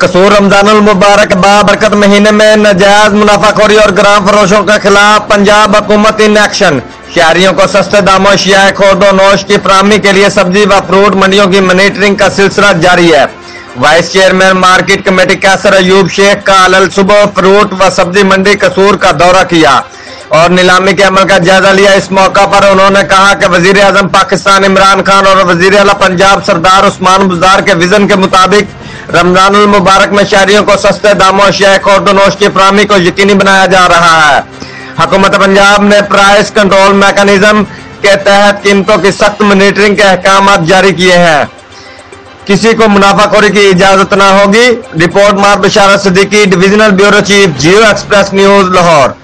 कसूर रमजानुल मुबारक बाबरकत महीने में नाजायज मुनाफाखोरी और ग्राम फरोशों के खिलाफ पंजाब हुकूमत इन एक्शन। शहरियों को सस्ते दामों अशियाए खुर्द नोश की फराहमी के लिए सब्जी व फ्रूट मंडियों की मॉनिटरिंग का सिलसिला जारी है। वाइस चेयरमैन मार्केट कमेटी कैसर अयूब शेख का अल सुबह फ्रूट व सब्जी मंडी कसूर का दौरा किया और नीलामी के अमल का जायजा लिया। इस मौका पर उन्होंने कहा कि वजीर आजम पाकिस्तान इमरान खान और वजीर आला पंजाब सरदार उस्मान बुज़दार के विजन के मुताबिक रमजानुल मुबारक में शहरियों को सस्ते दामों अशियाए खुर्द नोश की फराहमी को यकीनी बनाया जा रहा है। हुकूमत पंजाब ने प्राइस कंट्रोल मैकेनिज्म के तहत कीमतों की सख्त मॉनिटरिंग के अहकाम जारी किए हैं। किसी को मुनाफाखोरी की इजाजत न होगी। रिपोर्ट मार बशारत सिद्दीकी, डिविजनल ब्यूरो चीफ, जियो एक्सप्रेस न्यूज, लाहौर।